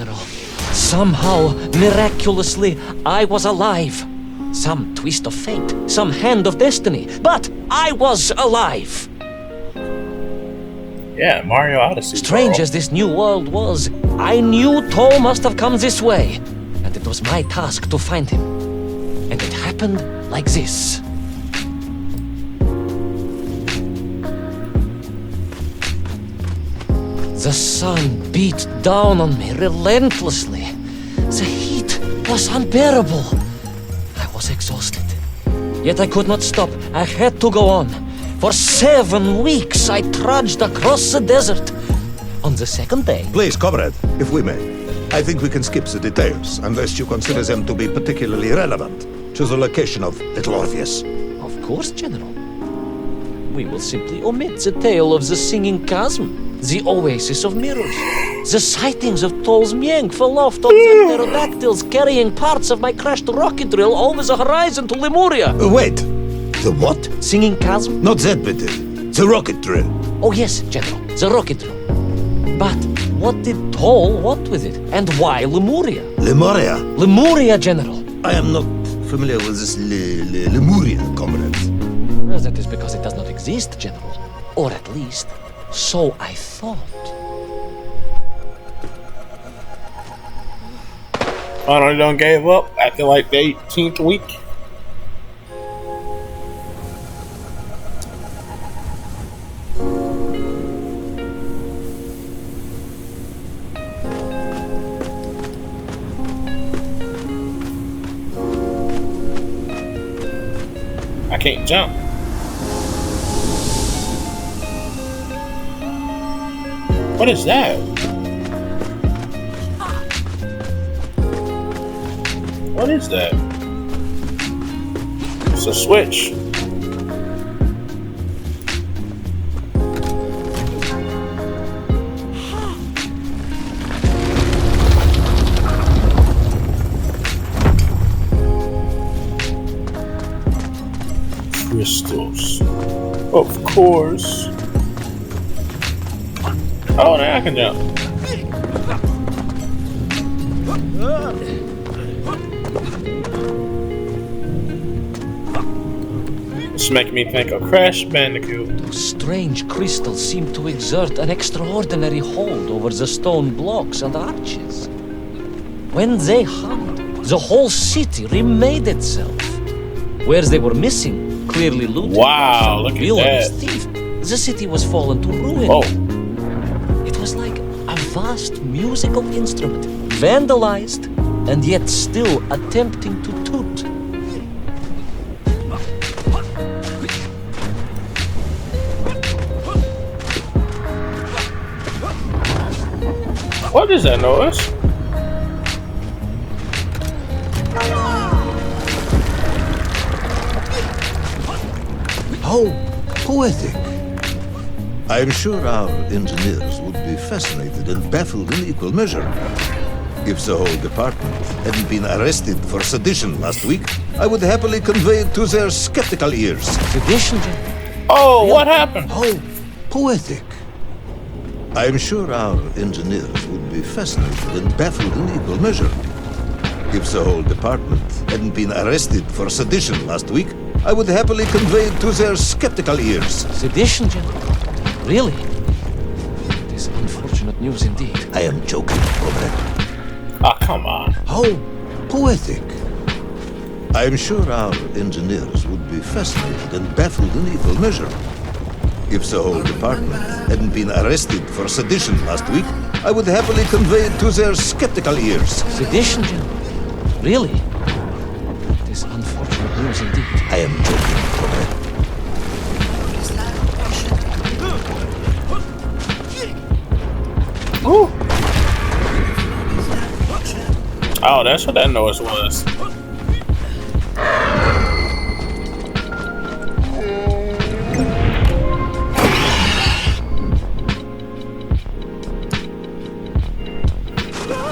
General. Somehow, miraculously, I was alive. Some twist of fate, some hand of destiny, but I was alive. Yeah, Mario Odyssey. Strange as this new world was, I knew Toll must have come this way, and it was my task to find him. And it happened like this. The sun beat down on me relentlessly. The heat was unbearable. I was exhausted. Yet I could not stop. I had to go on. For 7 weeks I trudged across the desert. On the second day... Please, comrade, if we may. I think we can skip the details, unless you consider them to be particularly relevant to the location of Little Orpheus. Of course, General. We will simply omit the tale of the singing chasm, the oasis of mirrors, the sightings of Toll's Mieng fell off on the pterodactyls carrying parts of my crashed rocket drill over the horizon to Lemuria. Wait, the what? Singing chasm? Not that bit. The rocket drill. Oh yes, General, the rocket drill. But what did Toll want with it? And why Lemuria? Lemuria? Lemuria, General. I am not familiar with this Lemuria, comrade. Well, that is because it does not exist, General. Or at least, so I thought. Finally done gave up after like the 18th week. I can't jump. What is that? What is that? It's a switch. Crystals. Of course. Oh, now I can jump. It's making me think of Crash Bandicoot. Those strange crystals seem to exert an extraordinary hold over the stone blocks and arches. When they hummed, the whole city remade itself. Whereas they were missing, clearly looted. Wow, look at villainous that. thief, the city was fallen to ruin. Oh. It was like a vast musical instrument, vandalized, and yet still attempting to toot. What is that noise? How poetic. I am sure our engineers would be fascinated and baffled in equal measure. If the whole department hadn't been arrested for sedition last week, I would happily convey it to their skeptical ears. Sedition, General? Oh, what happened? How poetic. I am sure our engineers would be fascinated and baffled in equal measure. If the whole department hadn't been arrested for sedition last week, I would happily convey it to their skeptical ears. Sedition, General? Really? It is unfortunate news indeed. I am joking, comrade. Oh, come on. How poetic. I am sure our engineers would be fascinated and baffled in equal measure. If the whole department hadn't been arrested for sedition last week, I would happily convey it to their skeptical ears. Sedition, General? Really? It is unfortunate news indeed. I am joking, comrade. Ooh. Oh, that's what that noise was.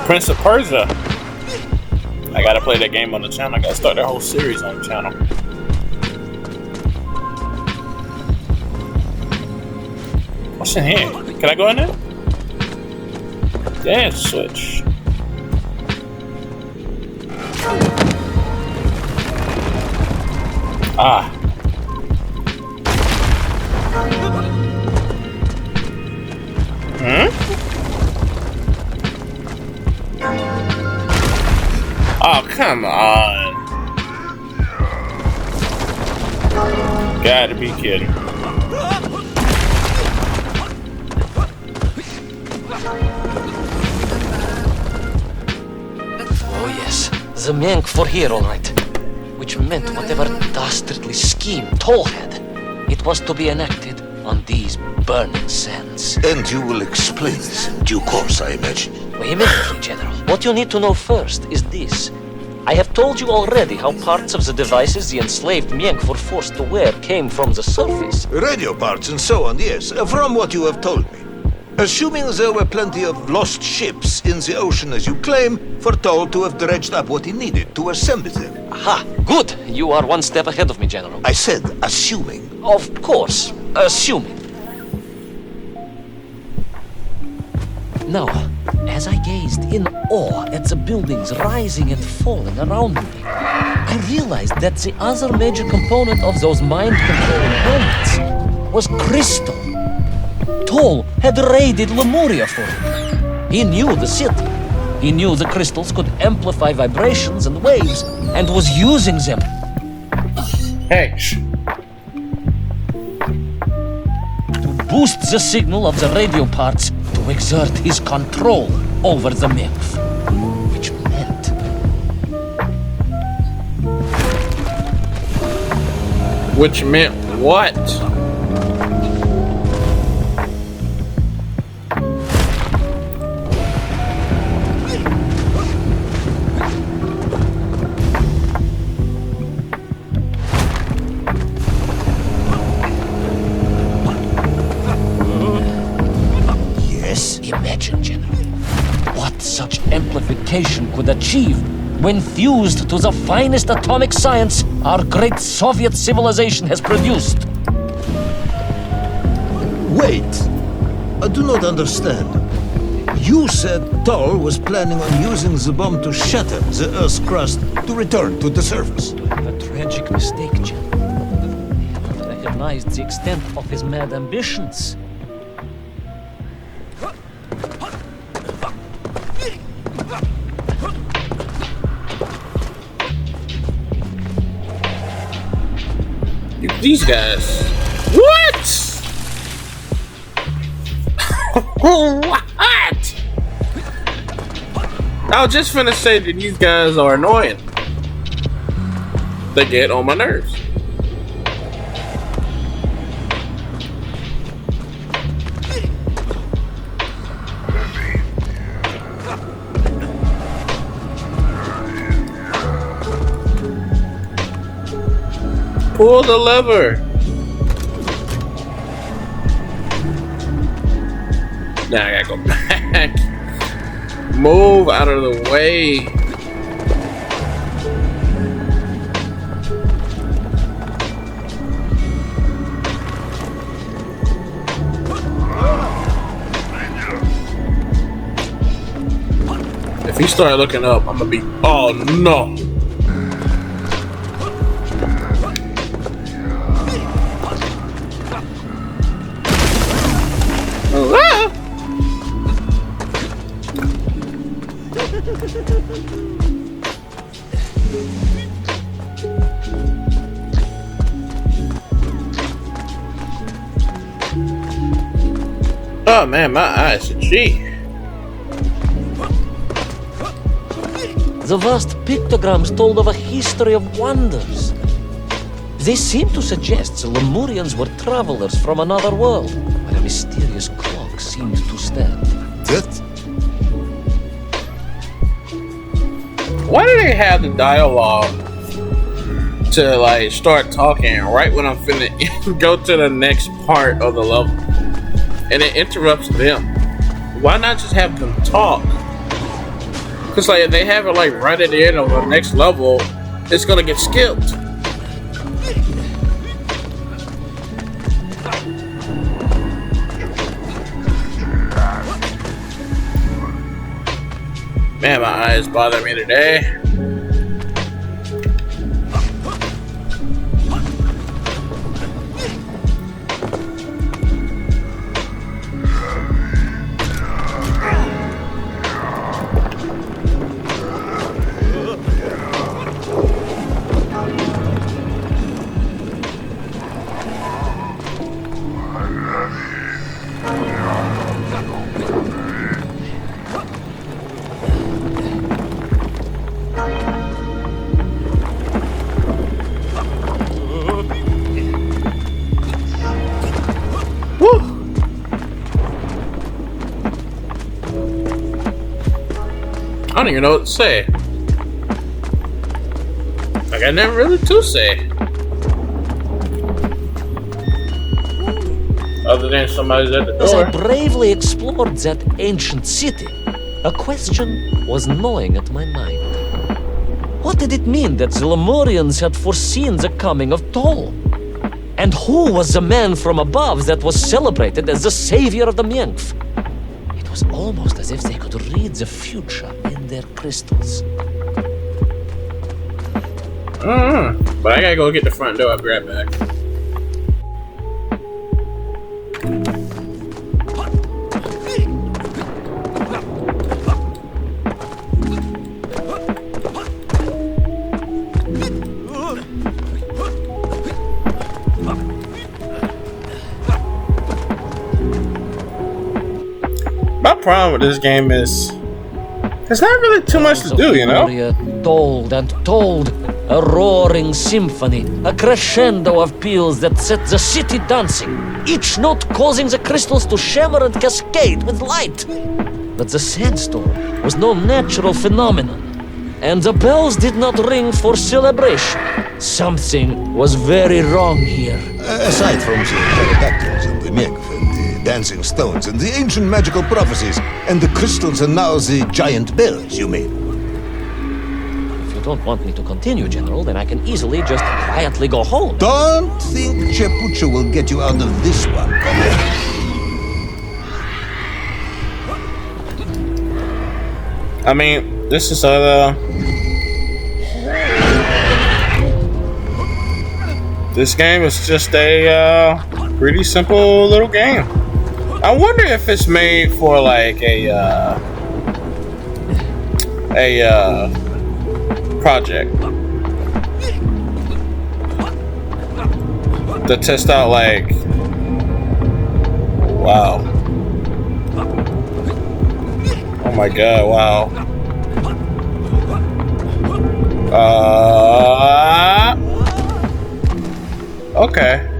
Prince of Persia. I gotta play that game on the channel. I gotta start that whole series on the channel. What's in here? Can I go in there? Yeah, switch. Ah. Hmm? Oh, come on. Gotta be kidding. Oh yes, the Menk for here, all right. Which meant whatever dastardly scheme Toll had, it was to be enacted on these burning sands. And you will explain this in due course, I imagine. Immediately, General. What you need to know first is this. I have told you already how parts of the devices the enslaved Menk were forced to wear came from the surface. Radio parts and so on, yes, from what you have told me. Assuming there were plenty of lost ships in the ocean as you claim, for Toll to have dredged up what he needed to assemble them. Aha, good. You are one step ahead of me, General. I said assuming. Of course, assuming. Now, as I gazed in awe at the buildings rising and falling around me, I realized that the other major component of those mind-controlling helmets was crystal. Toll had raided Lemuria for it. He knew the city. He knew the crystals could amplify vibrations and waves, and was using them. Hey, shh. To boost the signal of the radio parts to exert his control over the Menk. Which meant... Which meant what? Imagine, General, what such amplification could achieve when fused to the finest atomic science our great Soviet civilization has produced. Wait, I do not understand. You said Toll was planning on using the bomb to shatter the Earth's crust to return to the surface. A tragic mistake, General. He hadn't recognized the extent of his mad ambitions. These guys. What? What? I was just finna say that these guys are annoying. They get on my nerves. Pull the lever. Now I gotta go back. Move out of the way. If he start looking up, I'm gonna be, oh no. Oh man, my eyes are itchy. The vast pictograms told of a history of wonders. They seem to suggest the Lemurians were travelers from another world, where a mysterious clock seemed to stand. That? Why do they have the dialogue to like start talking right when I'm finna go to the next part of the level, and it interrupts them? Why not just have them talk? Cause like if they have it like right at the end of the next level, it's gonna get skipped. Man, my eyes bother me today. don't even know what to say. I got nothing really to say. Other than somebody's at the As I door. bravely explored that ancient city, a question was gnawing at my mind. What did it mean that the Lemurians had foreseen the coming of Tol? And who was the man from above that was celebrated as the savior of the Mengf? It was almost as if they could read the future in their crystals. But I gotta go get the front door. I'll be right back. My problem with this game is there's not really too much to do, you know? Told and told, a roaring symphony, a crescendo of peals that set the city dancing, each note causing the crystals to shimmer and cascade with light. But the sandstorm was no natural phenomenon, and the bells did not ring for celebration. Something was very wrong here. Aside from the pterodactyls and the Mengf and the dancing stones and the ancient magical prophecies and the crystals and now the giant bells, you mean? If you don't want me to continue, General, then I can easily just quietly go home. Don't think Chepucho will get you out of this one. I mean, this is this game is just a pretty simple little game. I wonder if it's made for like a project to test out. Like, wow. Oh my god, wow. Okay.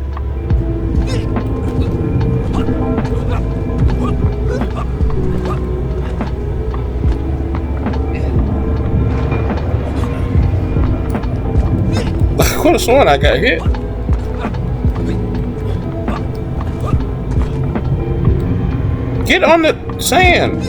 I could have sworn I got hit. Get on the sand.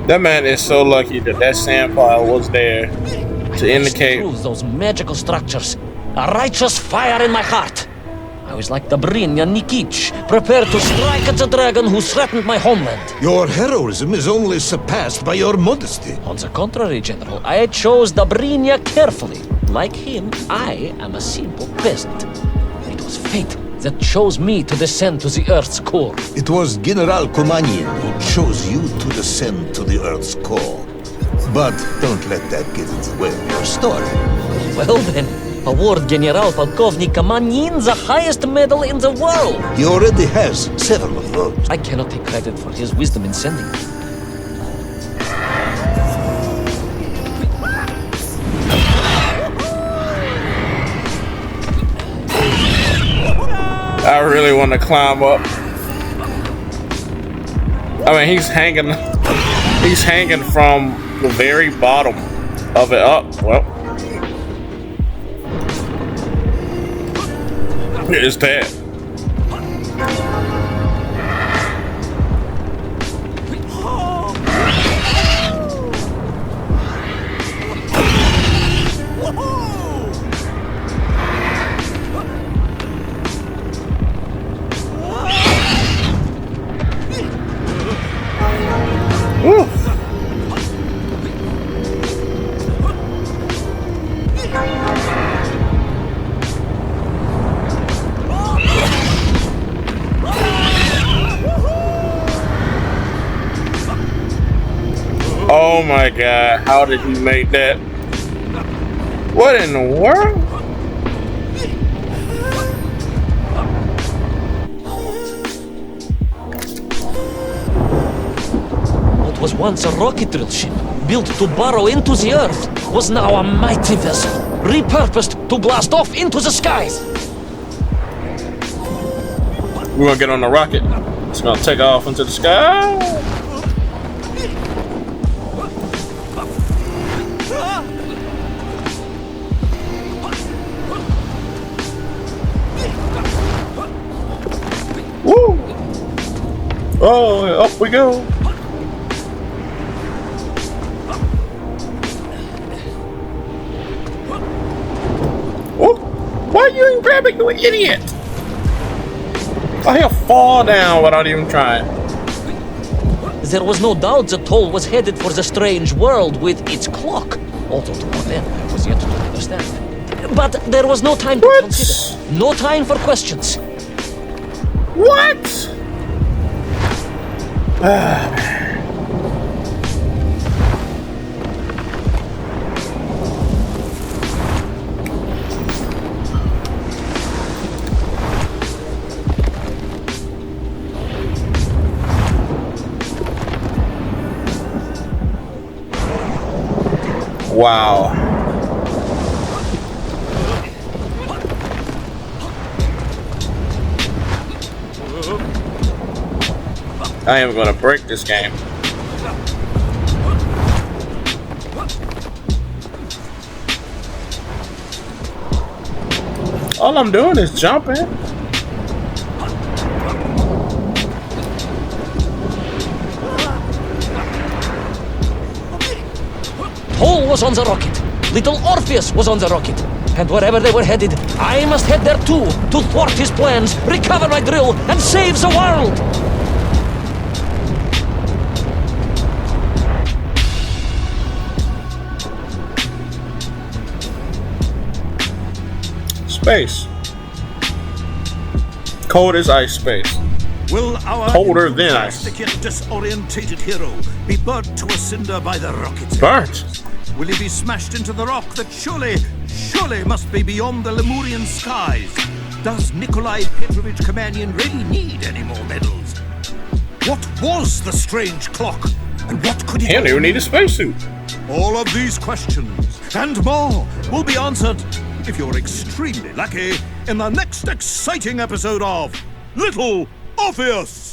That man is so lucky that that sand pile was there to indicate. Through those magical structures, a righteous fire in my heart. I was like Dobrynya Nikitch, prepared to strike at the dragon who threatened my homeland. Your heroism is only surpassed by your modesty. On the contrary, General, I chose Dobrynya carefully. Like him, I am a simple peasant. It was fate that chose me to descend to the Earth's core. It was General Komanin who chose you to descend to the Earth's core. But don't let that get in the way of your story. Well then, award General Polkovnik Komanin the highest medal in the world. He already has several of those. I cannot take credit for his wisdom in sending me. I really want to climb up. I mean, he's hanging from the very bottom of it up. Well, it's that. Oh my god, how did he make that? What in the world? What was once a rocket drill ship built to burrow into the earth, was now a mighty vessel, repurposed to blast off into the skies. We're gonna get on the rocket. It's gonna take off into the sky. Woo! Oh, up we go. Oh, why are you even grabbing, you idiot? He'll fall down without even trying. There was no doubt the toll was headed for the strange world with its clock, although to what end I was yet to understand. But there was no time to consider, no time for questions. What? Wow. I am gonna break this game. All I'm doing is jumping. Paul was on the rocket. Little Orpheus was on the rocket. And wherever they were headed, I must head there too, to thwart his plans, recover my drill, and save the world! Space. Cold as ice space. Will our Colder than ice. yet disorientated hero be burnt to a cinder by the rocket's head? Burnt. Will he be smashed into the rock that surely must be beyond the Lemurian skies? Does Nikolai Petrovich Kamanian really need any more medals? What was the strange clock? And what could it He don't even need a spacesuit. All of these questions and more will be answered, if you're extremely lucky, in the next exciting episode of Little Orpheus!